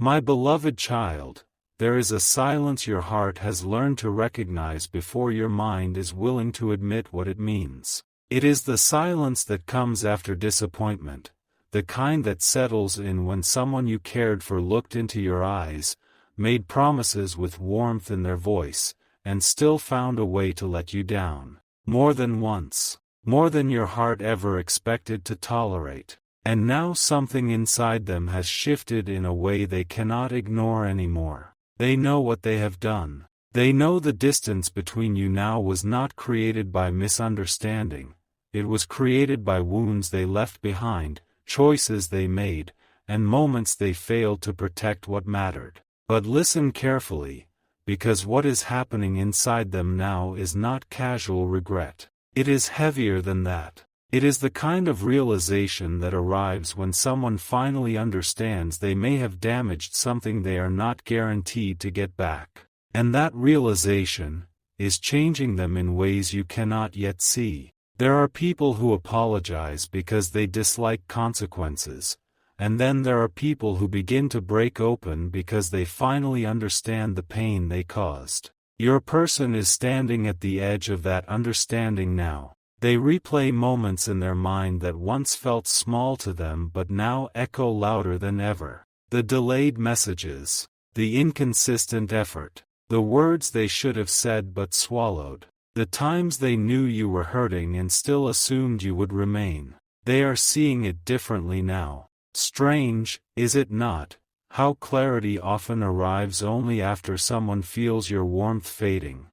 My beloved child, there is a silence your heart has learned to recognize before your mind is willing to admit what it means. It is the silence that comes after disappointment, the kind that settles in when someone you cared for looked into your eyes, made promises with warmth in their voice, and still found a way to let you down. More than once. More than your heart ever expected to tolerate. And now something inside them has shifted in a way they cannot ignore anymore. They know what they have done. They know the distance between you now was not created by misunderstanding. It was created by wounds they left behind, choices they made, and moments they failed to protect what mattered. But listen carefully, because what is happening inside them now is not casual regret. It is heavier than that. It is the kind of realization that arrives when someone finally understands they may have damaged something they are not guaranteed to get back. And that realization is changing them in ways you cannot yet see. There are people who apologize because they dislike consequences, and then there are people who begin to break open because they finally understand the pain they caused. Your person is standing at the edge of that understanding now. They replay moments in their mind that once felt small to them but now echo louder than ever. The delayed messages, the inconsistent effort, the words they should have said but swallowed, the times they knew you were hurting and still assumed you would remain. They are seeing it differently now. Strange, is it not, how clarity often arrives only after someone feels your warmth fading?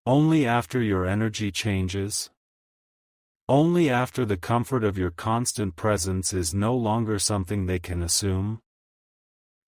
Only after your energy changes? Only after the comfort of your constant presence is no longer something they can assume?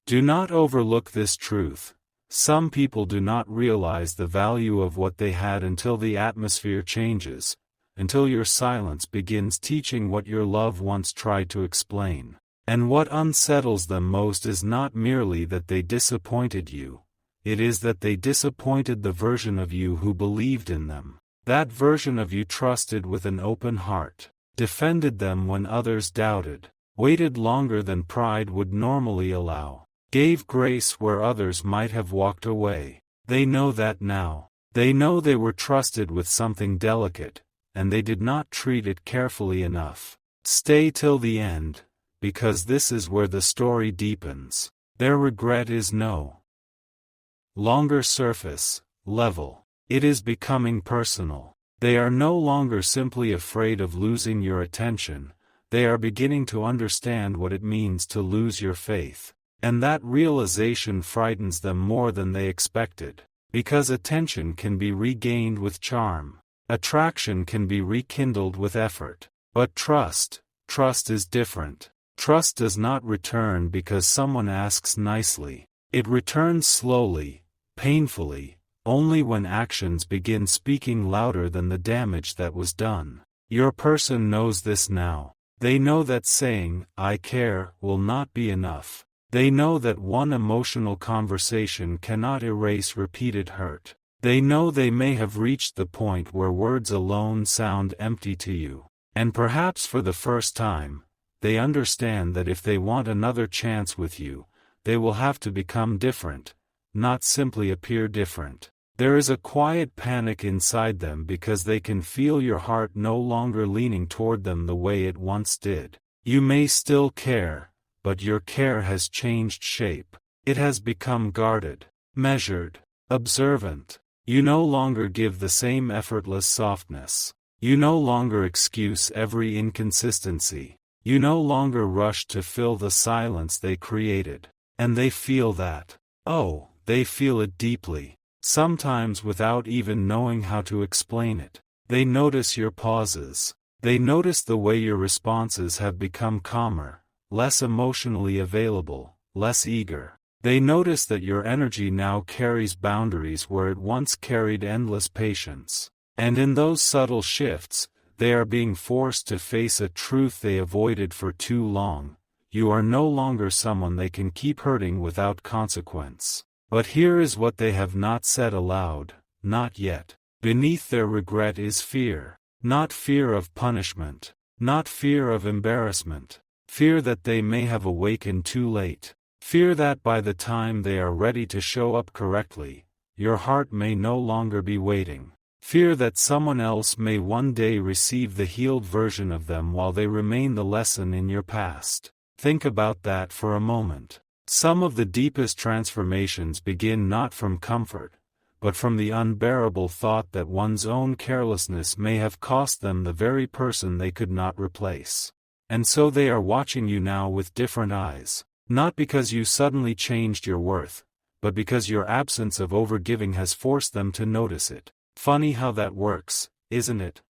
Do not overlook this truth. Some people do not realize the value of what they had until the atmosphere changes, until your silence begins teaching what your love once tried to explain. And what unsettles them most is not merely that they disappointed you. It is that they disappointed the version of you who believed in them. That version of you trusted with an open heart, defended them when others doubted, waited longer than pride would normally allow, gave grace where others might have walked away. They know that now. They know they were trusted with something delicate, and they did not treat it carefully enough. Stay till the end, because this is where the story deepens. Their regret is no longer surface level. It is becoming personal. They are no longer simply afraid of losing your attention, they are beginning to understand what it means to lose your faith. And that realization frightens them more than they expected. Because attention can be regained with charm. Attraction can be rekindled with effort. But trust is different. Trust does not return because someone asks nicely. It returns slowly, painfully, only when actions begin speaking louder than the damage that was done. Your person knows this now. They know that saying, "I care," will not be enough. They know that one emotional conversation cannot erase repeated hurt. They know they may have reached the point where words alone sound empty to you. And perhaps for the first time, they understand that if they want another chance with you, they will have to become different, not simply appear different. There is a quiet panic inside them because they can feel your heart no longer leaning toward them the way it once did. You may still care, but your care has changed shape. It has become guarded, measured, observant. You no longer give the same effortless softness. You no longer excuse every inconsistency. You no longer rush to fill the silence they created. And they feel that. Oh, they feel it deeply. Sometimes without even knowing how to explain it. They notice your pauses. They notice the way your responses have become calmer, less emotionally available, less eager. They notice that your energy now carries boundaries where it once carried endless patience. And in those subtle shifts, they are being forced to face a truth they avoided for too long. You are no longer someone they can keep hurting without consequence. But here is what they have not said aloud, not yet. Beneath their regret is fear. Not fear of punishment. Not fear of embarrassment. Fear that they may have awakened too late. Fear that by the time they are ready to show up correctly, your heart may no longer be waiting. Fear that someone else may one day receive the healed version of them while they remain the lesson in your past. Think about that for a moment. Some of the deepest transformations begin not from comfort, but from the unbearable thought that one's own carelessness may have cost them the very person they could not replace. And so they are watching you now with different eyes, not because you suddenly changed your worth, but because your absence of overgiving has forced them to notice it. Funny how that works, isn't it?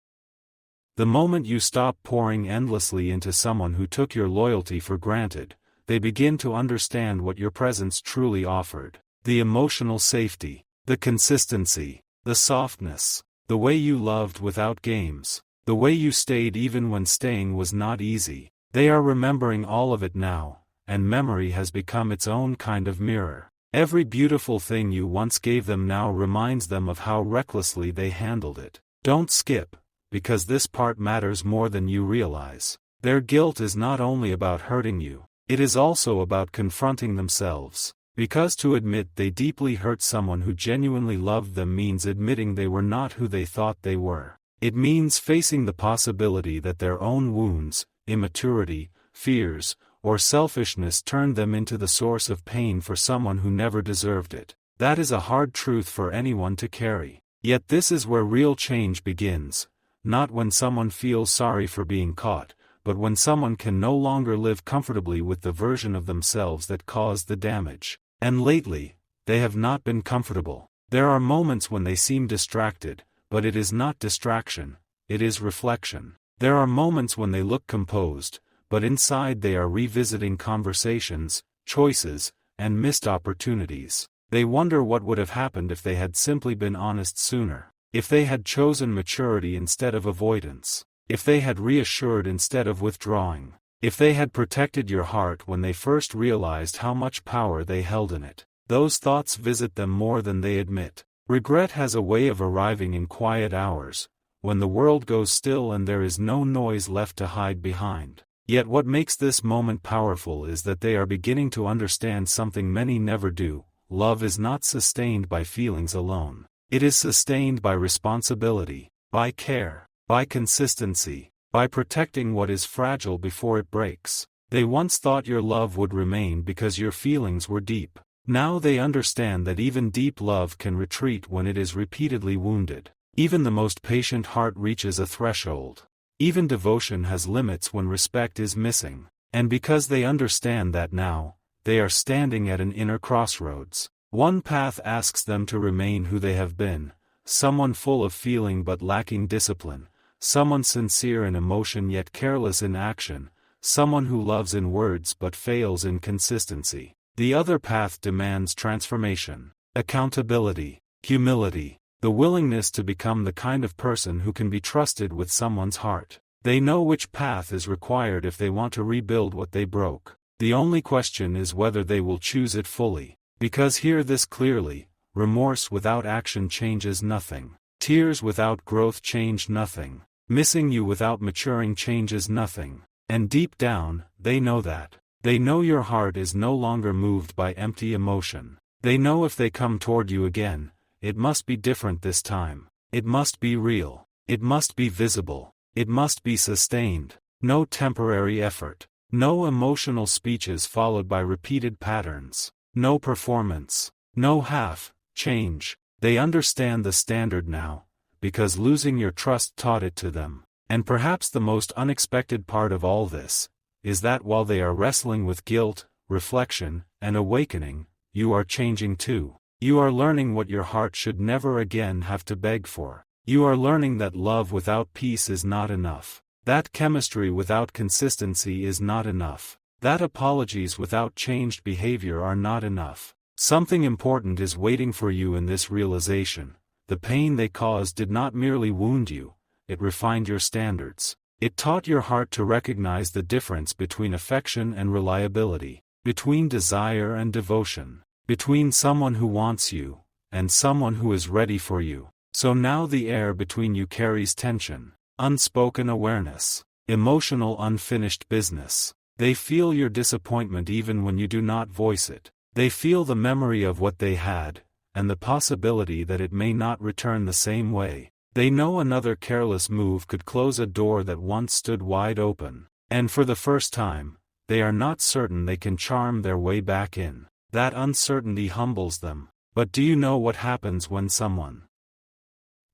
The moment you stop pouring endlessly into someone who took your loyalty for granted, they begin to understand what your presence truly offered. The emotional safety, the consistency, the softness, the way you loved without games, the way you stayed even when staying was not easy. They are remembering all of it now, and memory has become its own kind of mirror. Every beautiful thing you once gave them now reminds them of how recklessly they handled it. Don't skip, because this part matters more than you realize. Their guilt is not only about hurting you, it is also about confronting themselves. Because to admit they deeply hurt someone who genuinely loved them means admitting they were not who they thought they were. It means facing the possibility that their own wounds, immaturity, fears, or selfishness turned them into the source of pain for someone who never deserved it. That is a hard truth for anyone to carry. Yet this is where real change begins, not when someone feels sorry for being caught, but when someone can no longer live comfortably with the version of themselves that caused the damage. And lately, they have not been comfortable. There are moments when they seem distracted, but it is not distraction, it is reflection. There are moments when they look composed, but inside they are revisiting conversations, choices, and missed opportunities. They wonder what would have happened if they had simply been honest sooner, if they had chosen maturity instead of avoidance, if they had reassured instead of withdrawing, if they had protected your heart when they first realized how much power they held in it. Those thoughts visit them more than they admit. Regret has a way of arriving in quiet hours, when the world goes still and there is no noise left to hide behind. Yet what makes this moment powerful is that they are beginning to understand something many never do. Love is not sustained by feelings alone. It is sustained by responsibility, by care, by consistency, by protecting what is fragile before it breaks. They once thought your love would remain because your feelings were deep. Now they understand that even deep love can retreat when it is repeatedly wounded. Even the most patient heart reaches a threshold. Even devotion has limits when respect is missing. And because they understand that now, they are standing at an inner crossroads. One path asks them to remain who they have been, someone full of feeling but lacking discipline, someone sincere in emotion yet careless in action, someone who loves in words but fails in consistency. The other path demands transformation, accountability, humility, the willingness to become the kind of person who can be trusted with someone's heart. They know which path is required if they want to rebuild what they broke. The only question is whether they will choose it fully. Because hear this clearly, remorse without action changes nothing. Tears without growth change nothing. Missing you without maturing changes nothing. And deep down, they know that. They know your heart is no longer moved by empty emotion. They know if they come toward you again, it must be different this time. It must be real. It must be visible. It must be sustained. No temporary effort. No emotional speeches followed by repeated patterns. No performance. No half-change. They understand the standard now, because losing your trust taught it to them. And perhaps the most unexpected part of all this, is that while they are wrestling with guilt, reflection, and awakening, you are changing too. You are learning what your heart should never again have to beg for. You are learning that love without peace is not enough. That chemistry without consistency is not enough. That apologies without changed behavior are not enough. Something important is waiting for you in this realization. The pain they caused did not merely wound you, it refined your standards. It taught your heart to recognize the difference between affection and reliability, between desire and devotion, between someone who wants you, and someone who is ready for you. So now the air between you carries tension, unspoken awareness, emotional unfinished business. They feel your disappointment even when you do not voice it. They feel the memory of what they had, and the possibility that it may not return the same way. They know another careless move could close a door that once stood wide open, and for the first time, they are not certain they can charm their way back in. That uncertainty humbles them. But do you know what happens when someone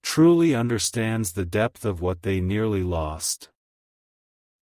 truly understands the depth of what they nearly lost?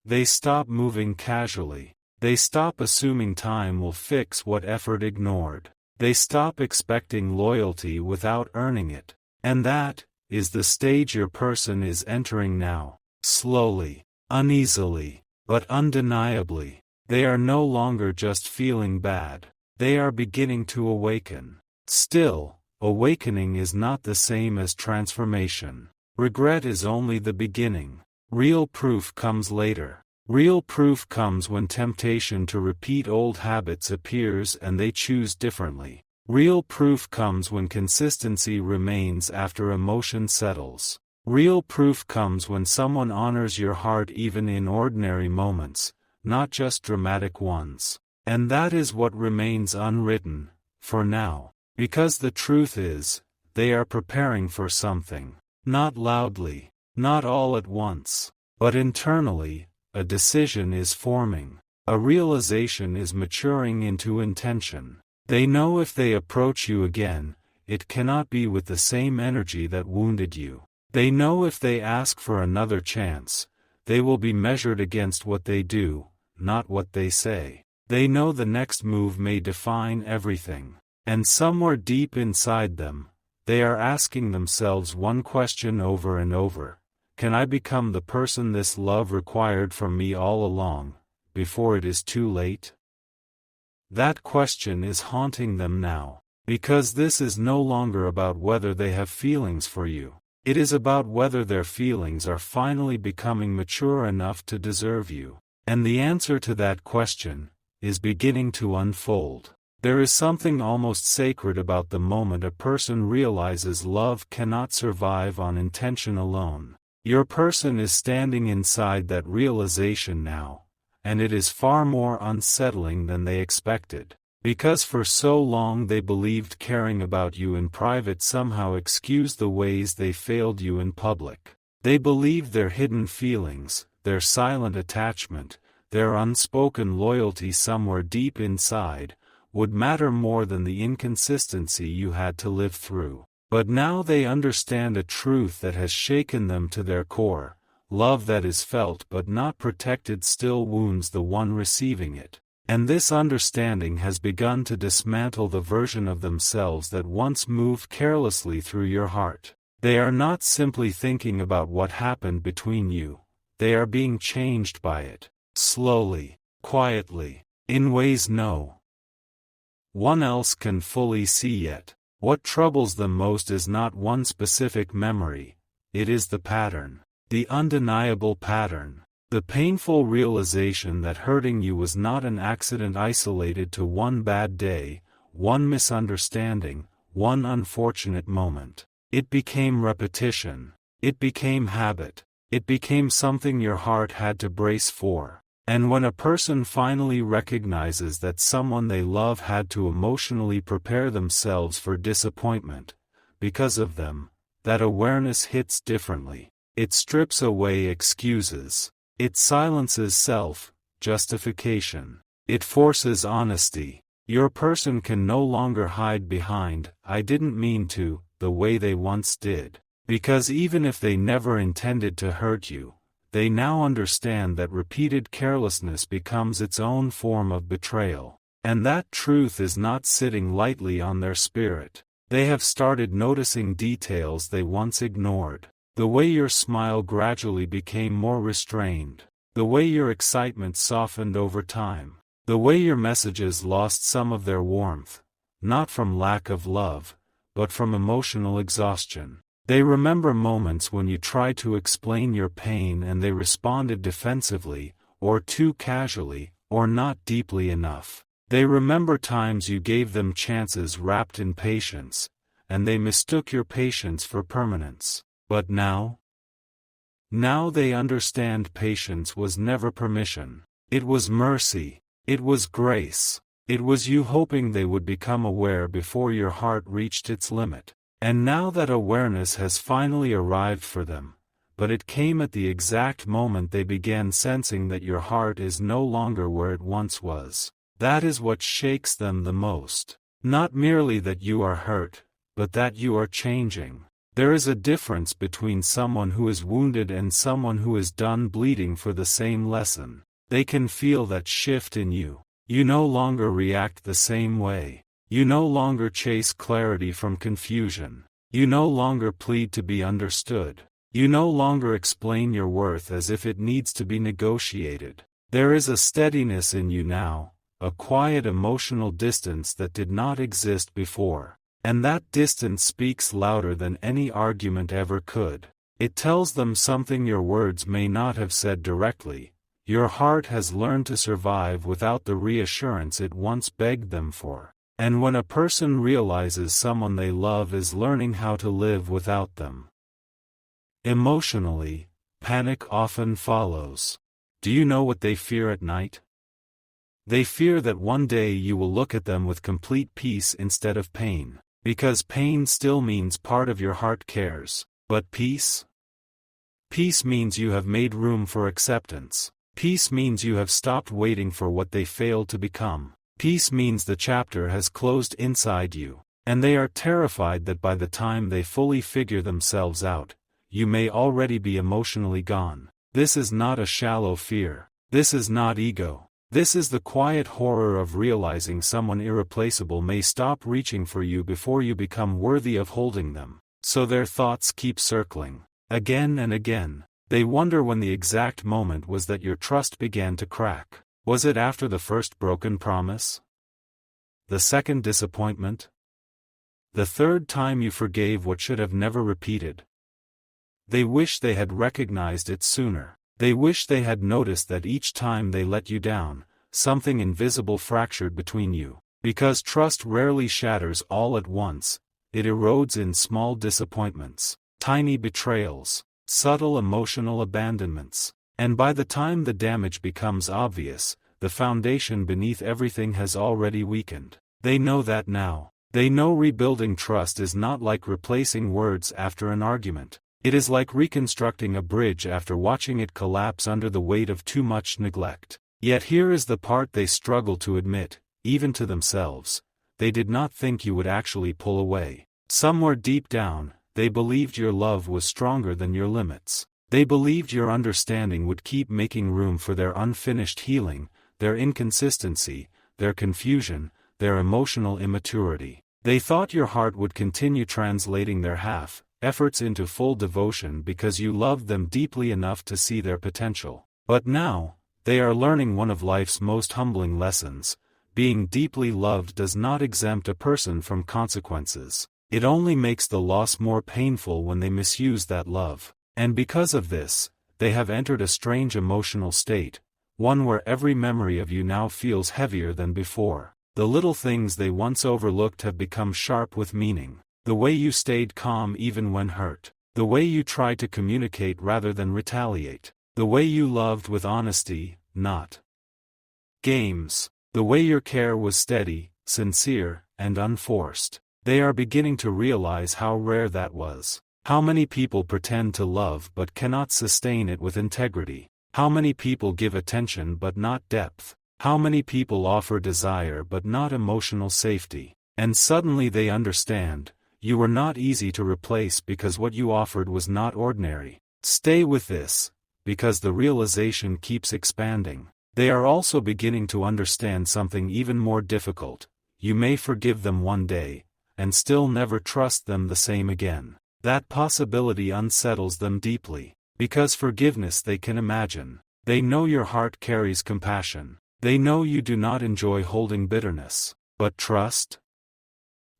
They stop moving casually. They stop assuming time will fix what effort ignored. They stop expecting loyalty without earning it. And that is the stage your person is entering now. Slowly, uneasily, but undeniably. They are no longer just feeling bad. They are beginning to awaken. Still, awakening is not the same as transformation. Regret is only the beginning. Real proof comes later. Real proof comes when temptation to repeat old habits appears and they choose differently. Real proof comes when consistency remains after emotion settles. Real proof comes when someone honors your heart even in ordinary moments, not just dramatic ones. And that is what remains unwritten, for now. Because the truth is, they are preparing for something. Not loudly, not all at once, but internally, a decision is forming. A realization is maturing into intention. They know if they approach you again, it cannot be with the same energy that wounded you. They know if they ask for another chance, they will be measured against what they do, not what they say. They know the next move may define everything. And somewhere deep inside them, they are asking themselves one question over and over. Can I become the person this love required from me all along, before it is too late? That question is haunting them now, because this is no longer about whether they have feelings for you. It is about whether their feelings are finally becoming mature enough to deserve you. And the answer to that question is beginning to unfold. There is something almost sacred about the moment a person realizes love cannot survive on intention alone. Your person is standing inside that realization now, and it is far more unsettling than they expected. Because for so long they believed caring about you in private somehow excused the ways they failed you in public. They believed their hidden feelings, their silent attachment, their unspoken loyalty somewhere deep inside, would matter more than the inconsistency you had to live through. But now they understand a truth that has shaken them to their core. Love that is felt but not protected still wounds the one receiving it. And this understanding has begun to dismantle the version of themselves that once moved carelessly through your heart. They are not simply thinking about what happened between you. They are being changed by it. Slowly, quietly, in ways no one else can fully see yet. What troubles them most is not one specific memory, it is the pattern. The undeniable pattern. The painful realization that hurting you was not an accident isolated to one bad day, one misunderstanding, one unfortunate moment. It became repetition. It became habit. It became something your heart had to brace for. And when a person finally recognizes that someone they love had to emotionally prepare themselves for disappointment, because of them, that awareness hits differently. It strips away excuses. It silences self-justification. It forces honesty. Your person can no longer hide behind, "I didn't mean to," the way they once did. Because even if they never intended to hurt you, they now understand that repeated carelessness becomes its own form of betrayal. And that truth is not sitting lightly on their spirit. They have started noticing details they once ignored. The way your smile gradually became more restrained. The way your excitement softened over time. The way your messages lost some of their warmth, not from lack of love, but from emotional exhaustion. They remember moments when you tried to explain your pain and they responded defensively, or too casually, or not deeply enough. They remember times you gave them chances wrapped in patience, and they mistook your patience for permanence. But now they understand patience was never permission. It was mercy. It was grace. It was you hoping they would become aware before your heart reached its limit. And now that awareness has finally arrived for them, but it came at the exact moment they began sensing that your heart is no longer where it once was. That is what shakes them the most. Not merely that you are hurt, but that you are changing. There is a difference between someone who is wounded and someone who is done bleeding for the same lesson. They can feel that shift in you. You no longer react the same way. You no longer chase clarity from confusion. You no longer plead to be understood. You no longer explain your worth as if it needs to be negotiated. There is a steadiness in you now, a quiet emotional distance that did not exist before. And that distance speaks louder than any argument ever could. It tells them something your words may not have said directly. Your heart has learned to survive without the reassurance it once begged them for. And when a person realizes someone they love is learning how to live without them, emotionally, panic often follows. Do you know what they fear at night? They fear that one day you will look at them with complete peace instead of pain. Because pain still means part of your heart cares. But peace? Peace means you have made room for acceptance. Peace means you have stopped waiting for what they failed to become. Peace means the chapter has closed inside you, and they are terrified that by the time they fully figure themselves out, you may already be emotionally gone. This is not a shallow fear. This is not ego. This is the quiet horror of realizing someone irreplaceable may stop reaching for you before you become worthy of holding them. So their thoughts keep circling. Again and again. They wonder when the exact moment was that your trust began to crack. Was it after the first broken promise? The second disappointment? The third time you forgave what should have never repeated? They wish they had recognized it sooner. They wish they had noticed that each time they let you down, something invisible fractured between you. Because trust rarely shatters all at once, it erodes in small disappointments, tiny betrayals, subtle emotional abandonments. And by the time the damage becomes obvious, the foundation beneath everything has already weakened. They know that now. They know rebuilding trust is not like replacing words after an argument. It is like reconstructing a bridge after watching it collapse under the weight of too much neglect. Yet here is the part they struggle to admit, even to themselves. They did not think you would actually pull away. Somewhere deep down, they believed your love was stronger than your limits. They believed your understanding would keep making room for their unfinished healing, their inconsistency, their confusion, their emotional immaturity. They thought your heart would continue translating their efforts into full devotion because you loved them deeply enough to see their potential. But now, they are learning one of life's most humbling lessons. Being deeply loved does not exempt a person from consequences. It only makes the loss more painful when they misuse that love. And because of this, they have entered a strange emotional state, one where every memory of you now feels heavier than before. The little things they once overlooked have become sharp with meaning. The way you stayed calm even when hurt. The way you tried to communicate rather than retaliate. The way you loved with honesty, not games. The way your care was steady, sincere, and unforced. They are beginning to realize how rare that was. How many people pretend to love but cannot sustain it with integrity? How many people give attention but not depth? How many people offer desire but not emotional safety? And suddenly they understand, you were not easy to replace because what you offered was not ordinary. Stay with this, because the realization keeps expanding. They are also beginning to understand something even more difficult. You may forgive them one day, and still never trust them the same again. That possibility unsettles them deeply. Because forgiveness they can imagine. They know your heart carries compassion. They know you do not enjoy holding bitterness. But trust?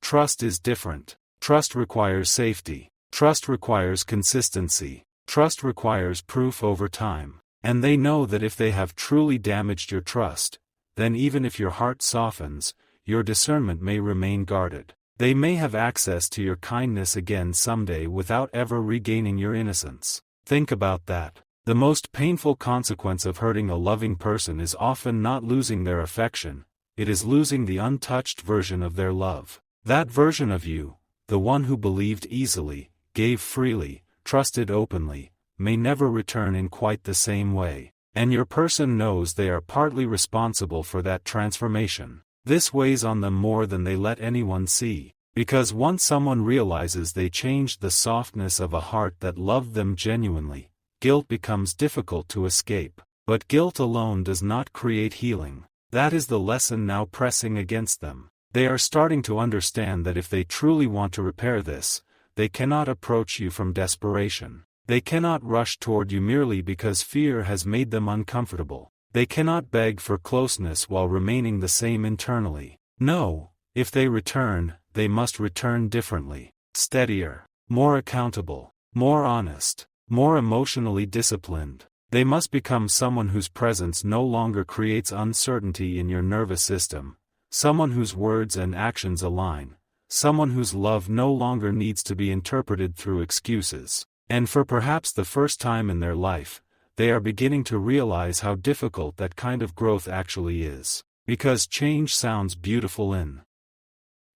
Trust is different. Trust requires safety. Trust requires consistency. Trust requires proof over time. And they know that if they have truly damaged your trust, then even if your heart softens, your discernment may remain guarded. They may have access to your kindness again someday without ever regaining your innocence. Think about that. The most painful consequence of hurting a loving person is often not losing their affection, it is losing the untouched version of their love. That version of you, the one who believed easily, gave freely, trusted openly, may never return in quite the same way. And your person knows they are partly responsible for that transformation. This weighs on them more than they let anyone see, because once someone realizes they changed the softness of a heart that loved them genuinely, guilt becomes difficult to escape. But guilt alone does not create healing. That is the lesson now pressing against them. They are starting to understand that if they truly want to repair this, they cannot approach you from desperation. They cannot rush toward you merely because fear has made them uncomfortable. They cannot beg for closeness while remaining the same internally. No, if they return, they must return differently, steadier, more accountable, more honest, more emotionally disciplined. They must become someone whose presence no longer creates uncertainty in your nervous system, someone whose words and actions align, someone whose love no longer needs to be interpreted through excuses. And for perhaps the first time in their life, they are beginning to realize how difficult that kind of growth actually is. Because change sounds beautiful in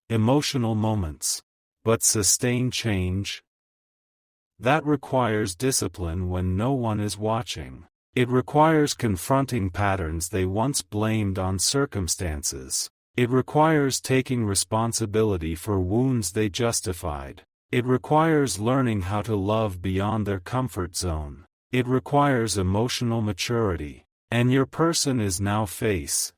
emotional moments. But sustained change? That requires discipline when no one is watching. It requires confronting patterns they once blamed on circumstances. It requires taking responsibility for wounds they justified. It requires learning how to love beyond their comfort zone. It requires emotional maturity. And your person is now face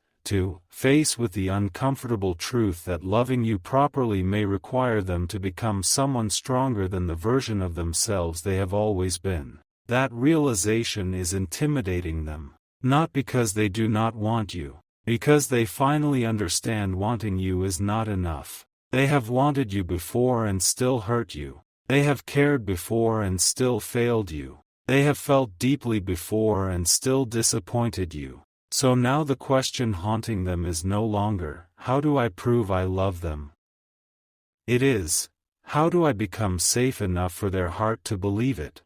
with the uncomfortable truth that loving you properly may require them to become someone stronger than the version of themselves they have always been. That realization is intimidating them. Not because they do not want you. Because they finally understand wanting you is not enough. They have wanted you before and still hurt you. They have cared before and still failed you. They have felt deeply before and still disappointed you. So now the question haunting them is no longer, how do I prove I love them? It is, how do I become safe enough for their heart to believe it?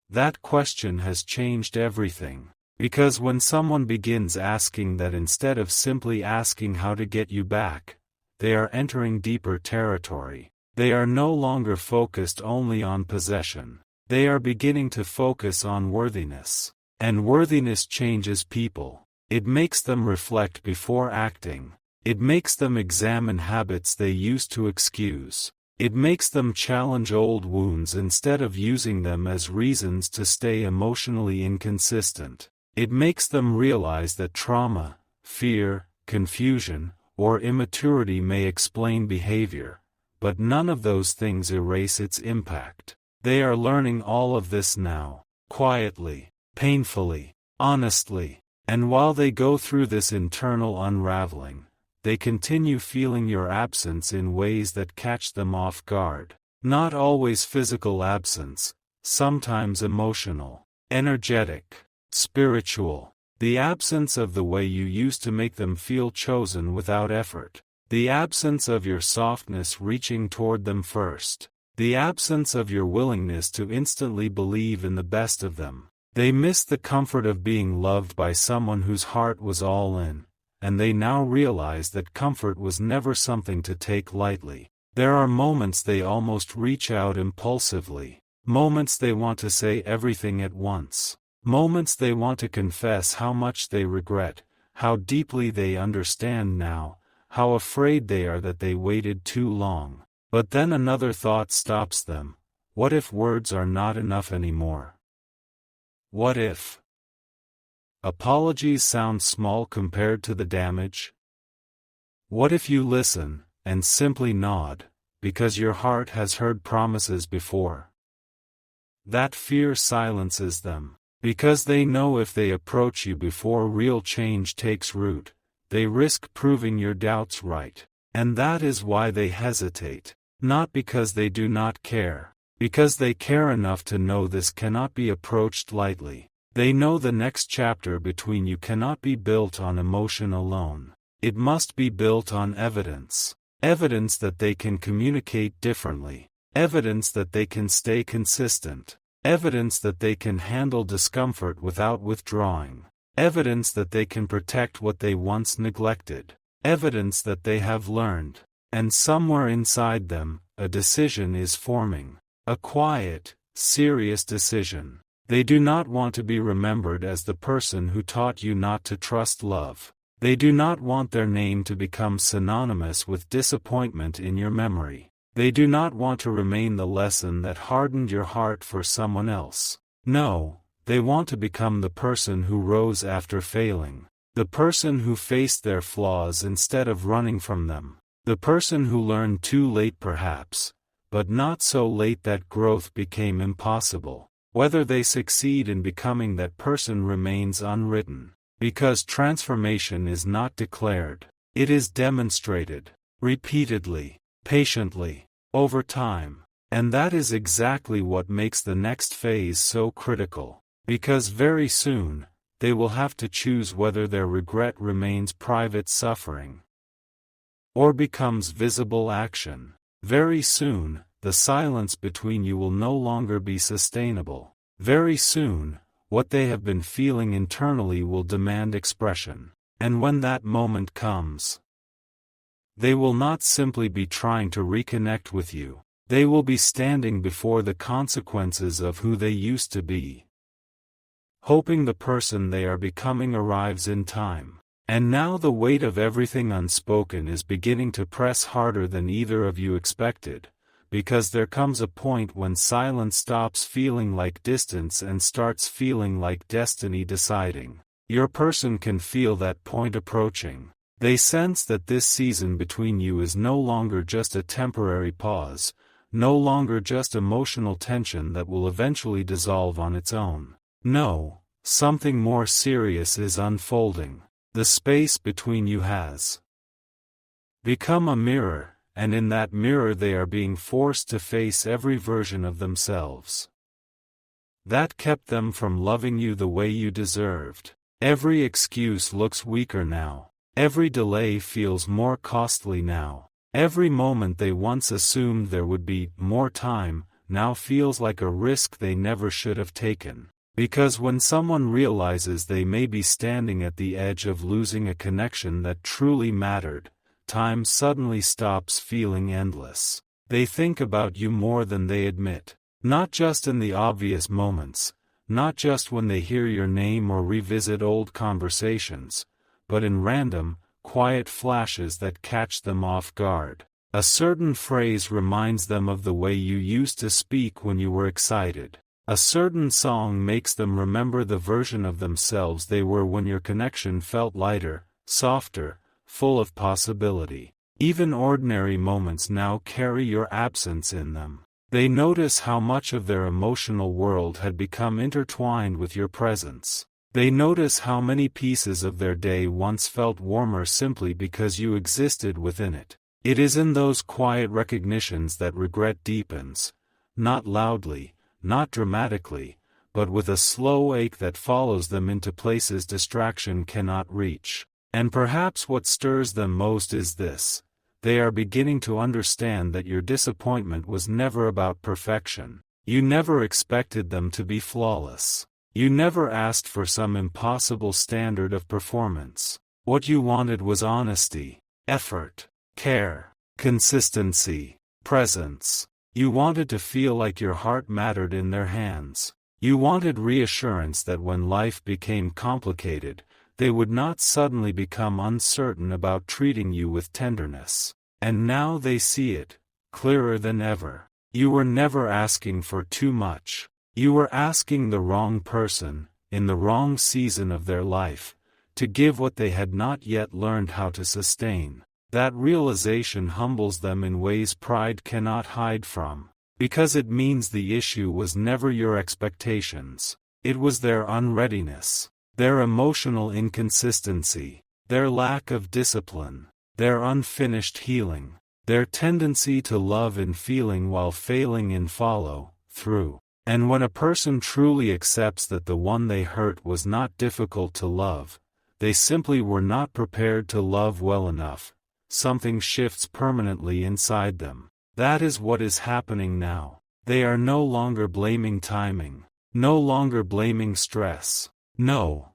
That question has changed everything. Because when someone begins asking that instead of simply asking how to get you back, they are entering deeper territory. They are no longer focused only on possession. They are beginning to focus on worthiness. And worthiness changes people. It makes them reflect before acting. It makes them examine habits they used to excuse. It makes them challenge old wounds instead of using them as reasons to stay emotionally inconsistent. It makes them realize that trauma, fear, confusion, or immaturity may explain behavior, but none of those things erase its impact. They are learning all of this now, quietly, painfully, honestly, and while they go through this internal unraveling, they continue feeling your absence in ways that catch them off guard. Not always physical absence, sometimes emotional, energetic, spiritual. The absence of the way you used to make them feel chosen without effort. The absence of your softness reaching toward them first. The absence of your willingness to instantly believe in the best of them. They miss the comfort of being loved by someone whose heart was all in, and they now realize that comfort was never something to take lightly. There are moments they almost reach out impulsively. Moments they want to say everything at once. Moments they want to confess how much they regret, how deeply they understand now, how afraid they are that they waited too long. But then another thought stops them. What if words are not enough anymore? What if apologies sound small compared to the damage? What if you listen, and simply nod, because your heart has heard promises before? That fear silences them. Because they know if they approach you before real change takes root, they risk proving your doubts right. And that is why they hesitate. Not because they do not care. Because they care enough to know this cannot be approached lightly. They know the next chapter between you cannot be built on emotion alone. It must be built on evidence. Evidence that they can communicate differently. Evidence that they can stay consistent. Evidence that they can handle discomfort without withdrawing. Evidence that they can protect what they once neglected. Evidence that they have learned. And somewhere inside them, a decision is forming. A quiet, serious decision. They do not want to be remembered as the person who taught you not to trust love. They do not want their name to become synonymous with disappointment in your memory. They do not want to remain the lesson that hardened your heart for someone else. No, they want to become the person who rose after failing. The person who faced their flaws instead of running from them. The person who learned too late perhaps, but not so late that growth became impossible. Whether they succeed in becoming that person remains unwritten. Because transformation is not declared. It is demonstrated. Repeatedly. Patiently. Over time. And that is exactly what makes the next phase so critical. Because very soon, they will have to choose whether their regret remains private suffering or becomes visible action. Very soon, the silence between you will no longer be sustainable. Very soon, what they have been feeling internally will demand expression. And when that moment comes, they will not simply be trying to reconnect with you. They will be standing before the consequences of who they used to be, hoping the person they are becoming arrives in time. And now the weight of everything unspoken is beginning to press harder than either of you expected, because there comes a point when silence stops feeling like distance and starts feeling like destiny deciding. Your person can feel that point approaching. They sense that this season between you is no longer just a temporary pause, no longer just emotional tension that will eventually dissolve on its own. No, something more serious is unfolding. The space between you has become a mirror, and in that mirror they are being forced to face every version of themselves that kept them from loving you the way you deserved. Every excuse looks weaker now. Every delay feels more costly now. Every moment they once assumed there would be more time, now feels like a risk they never should have taken. Because when someone realizes they may be standing at the edge of losing a connection that truly mattered, time suddenly stops feeling endless. They think about you more than they admit. Not just in the obvious moments, not just when they hear your name or revisit old conversations, but in random, quiet flashes that catch them off guard. A certain phrase reminds them of the way you used to speak when you were excited. A certain song makes them remember the version of themselves they were when your connection felt lighter, softer, full of possibility. Even ordinary moments now carry your absence in them. They notice how much of their emotional world had become intertwined with your presence. They notice how many pieces of their day once felt warmer simply because you existed within it. It is in those quiet recognitions that regret deepens, not loudly, not dramatically, but with a slow ache that follows them into places distraction cannot reach. And perhaps what stirs them most is this: they are beginning to understand that your disappointment was never about perfection. You never expected them to be flawless. You never asked for some impossible standard of performance. What you wanted was honesty, effort, care, consistency, presence. You wanted to feel like your heart mattered in their hands. You wanted reassurance that when life became complicated, they would not suddenly become uncertain about treating you with tenderness. And now they see it, clearer than ever. You were never asking for too much. You were asking the wrong person, in the wrong season of their life, to give what they had not yet learned how to sustain. That realization humbles them in ways pride cannot hide from. Because it means the issue was never your expectations. It was their unreadiness, their emotional inconsistency, their lack of discipline, their unfinished healing, their tendency to love in feeling while failing in follow through. And when a person truly accepts that the one they hurt was not difficult to love, they simply were not prepared to love well enough. Something shifts permanently inside them. That is what is happening now. They are no longer blaming timing, no longer blaming stress, no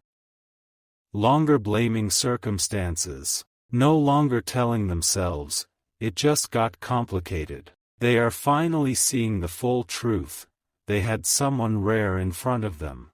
longer blaming circumstances, no longer telling themselves, "It just got complicated." They are finally seeing the full truth. They had someone rare in front of them,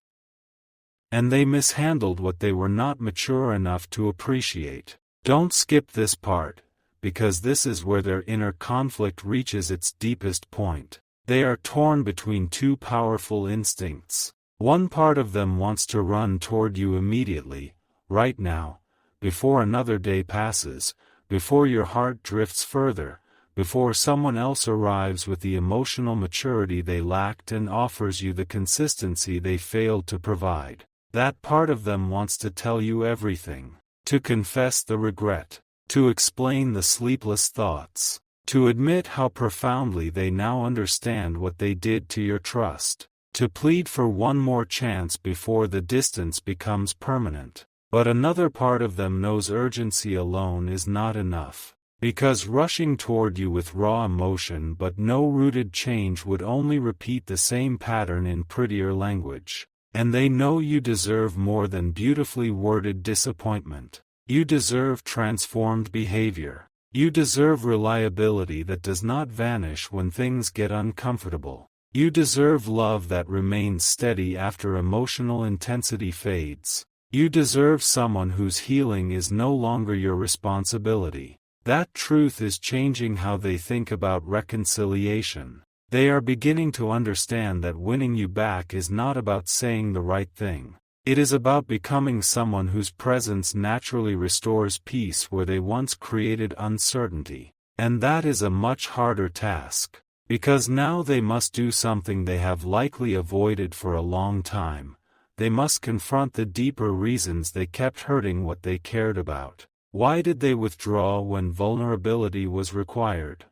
and they mishandled what they were not mature enough to appreciate. Don't skip this part, because this is where their inner conflict reaches its deepest point. They are torn between two powerful instincts. One part of them wants to run toward you immediately, right now, before another day passes, before your heart drifts further, before someone else arrives with the emotional maturity they lacked and offers you the consistency they failed to provide. That part of them wants to tell you everything, to confess the regret, to explain the sleepless thoughts, to admit how profoundly they now understand what they did to your trust, to plead for one more chance before the distance becomes permanent. But another part of them knows urgency alone is not enough, because rushing toward you with raw emotion but no rooted change would only repeat the same pattern in prettier language. And they know you deserve more than beautifully worded disappointment. You deserve transformed behavior. You deserve reliability that does not vanish when things get uncomfortable. You deserve love that remains steady after emotional intensity fades. You deserve someone whose healing is no longer your responsibility. That truth is changing how they think about reconciliation. They are beginning to understand that winning you back is not about saying the right thing. It is about becoming someone whose presence naturally restores peace where they once created uncertainty. And that is a much harder task, because now they must do something they have likely avoided for a long time. They must confront the deeper reasons they kept hurting what they cared about. Why did they withdraw when vulnerability was required?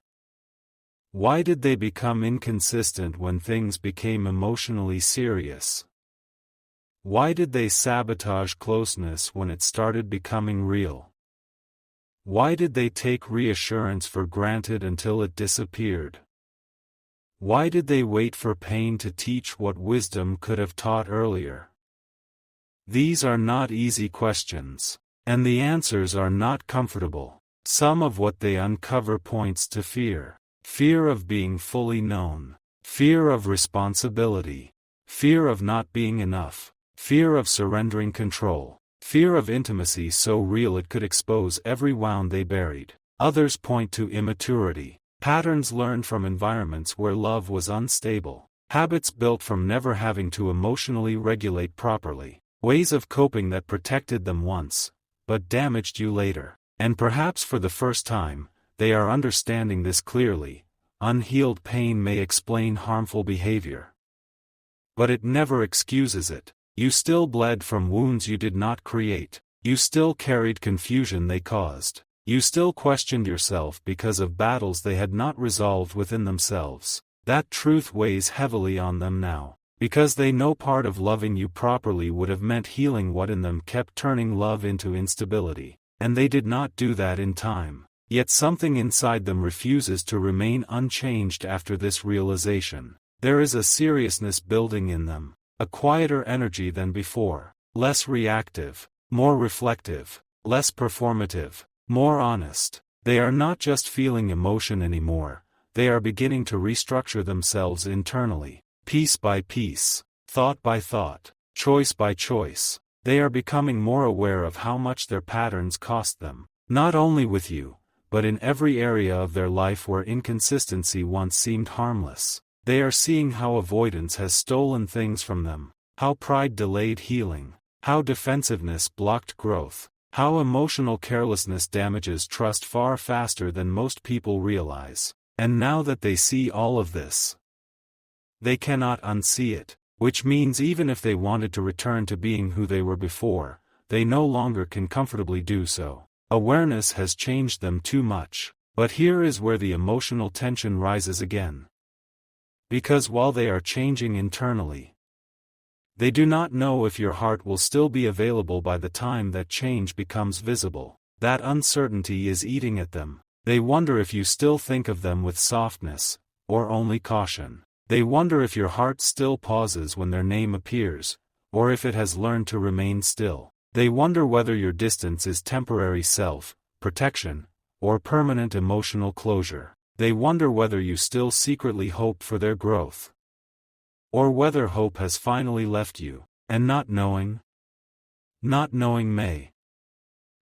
Why did they become inconsistent when things became emotionally serious? Why did they sabotage closeness when it started becoming real? Why did they take reassurance for granted until it disappeared? Why did they wait for pain to teach what wisdom could have taught earlier? These are not easy questions, and the answers are not comfortable. Some of what they uncover points to fear. Fear of being fully known. Fear of responsibility. Fear of not being enough. Fear of surrendering control. Fear of intimacy so real it could expose every wound they buried. Others point to immaturity. Patterns learned from environments where love was unstable. Habits built from never having to emotionally regulate properly. Ways of coping that protected them once, but damaged you later. And perhaps for the first time, they are understanding this clearly. Unhealed pain may explain harmful behavior, but it never excuses it. You still bled from wounds you did not create. You still carried confusion they caused. You still questioned yourself because of battles they had not resolved within themselves. That truth weighs heavily on them now, because they know part of loving you properly would have meant healing what in them kept turning love into instability, and they did not do that in time. Yet something inside them refuses to remain unchanged after this realization. There is a seriousness building in them, a quieter energy than before, less reactive, more reflective, less performative, more honest. They are not just feeling emotion anymore, they are beginning to restructure themselves internally, piece by piece, thought by thought, choice by choice. They are becoming more aware of how much their patterns cost them, not only with you, but in every area of their life where inconsistency once seemed harmless. They are seeing how avoidance has stolen things from them, how pride delayed healing, how defensiveness blocked growth, how emotional carelessness damages trust far faster than most people realize. And now that they see all of this, they cannot unsee it, which means even if they wanted to return to being who they were before, they no longer can comfortably do so. Awareness has changed them too much. But here is where the emotional tension rises again. Because while they are changing internally, they do not know if your heart will still be available by the time that change becomes visible. That uncertainty is eating at them. They wonder if you still think of them with softness, or only caution. They wonder if your heart still pauses when their name appears, or if it has learned to remain still. They wonder whether your distance is temporary self-protection, or permanent emotional closure. They wonder whether you still secretly hope for their growth, or whether hope has finally left you. And not knowing may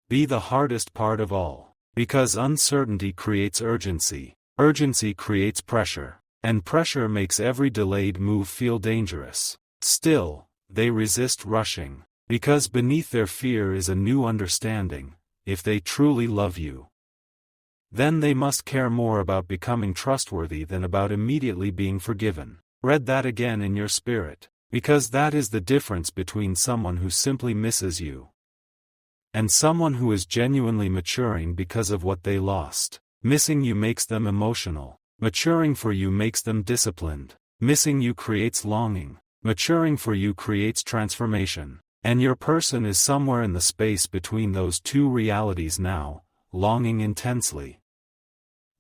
be the hardest part of all, because uncertainty creates urgency, urgency creates pressure, and pressure makes every delayed move feel dangerous. Still, they resist rushing, because beneath their fear is a new understanding. If they truly love you, then they must care more about becoming trustworthy than about immediately being forgiven. Read that again in your spirit, because that is the difference between someone who simply misses you and someone who is genuinely maturing because of what they lost. Missing you makes them emotional. Maturing for you makes them disciplined. Missing you creates longing. Maturing for you creates transformation. And your person is somewhere in the space between those two realities now, longing intensely,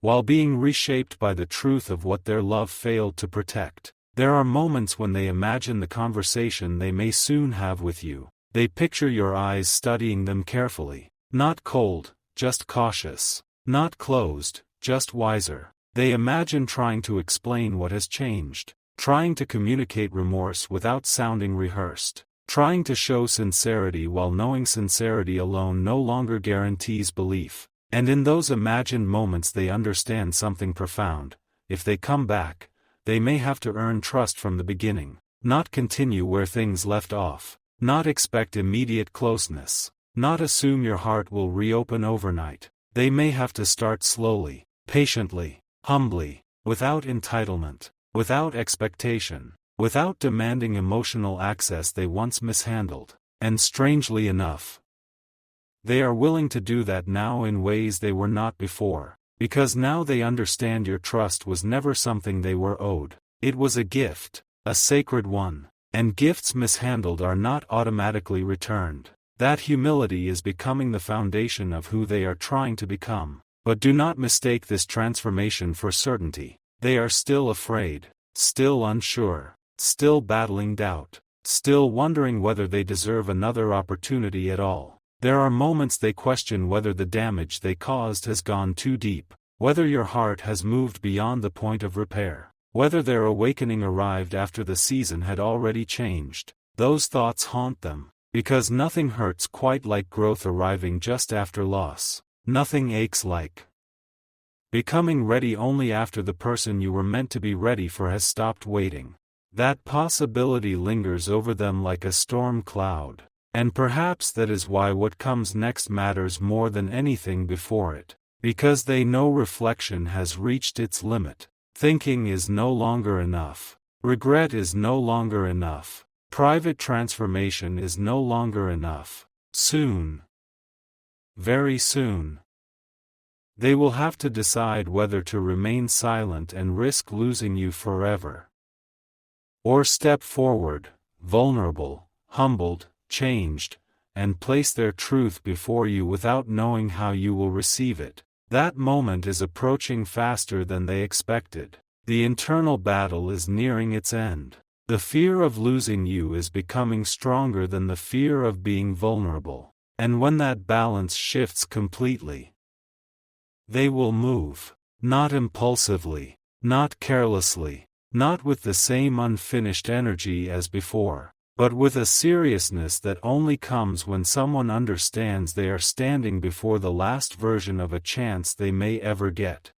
while being reshaped by the truth of what their love failed to protect. There are moments when they imagine the conversation they may soon have with you. They picture your eyes studying them carefully. Not cold, just cautious. Not closed, just wiser. They imagine trying to explain what has changed. Trying to communicate remorse without sounding rehearsed. Trying to show sincerity while knowing sincerity alone no longer guarantees belief. And in those imagined moments they understand something profound. If they come back, they may have to earn trust from the beginning, not continue where things left off, not expect immediate closeness, not assume your heart will reopen overnight. They may have to start slowly, patiently, humbly, without entitlement, without expectation, without demanding emotional access they once mishandled. And strangely enough, they are willing to do that now in ways they were not before. Because now they understand your trust was never something they were owed. It was a gift, a sacred one. And gifts mishandled are not automatically returned. That humility is becoming the foundation of who they are trying to become. But do not mistake this transformation for certainty. They are still afraid, still unsure, still battling doubt, still wondering whether they deserve another opportunity at all. There are moments they question whether the damage they caused has gone too deep, whether your heart has moved beyond the point of repair, whether their awakening arrived after the season had already changed. Those thoughts haunt them, because nothing hurts quite like growth arriving just after loss. Nothing aches like becoming ready only after the person you were meant to be ready for has stopped waiting. That possibility lingers over them like a storm cloud. And perhaps that is why what comes next matters more than anything before it. Because they know reflection has reached its limit. Thinking is no longer enough. Regret is no longer enough. Private transformation is no longer enough. Soon, very soon, they will have to decide whether to remain silent and risk losing you forever, or step forward, vulnerable, humbled, changed, and place their truth before you without knowing how you will receive it. That moment is approaching faster than they expected. The internal battle is nearing its end. The fear of losing you is becoming stronger than the fear of being vulnerable. And when that balance shifts completely, they will move, not impulsively, not carelessly, not with the same unfinished energy as before, but with a seriousness that only comes when someone understands they are standing before the last version of a chance they may ever get.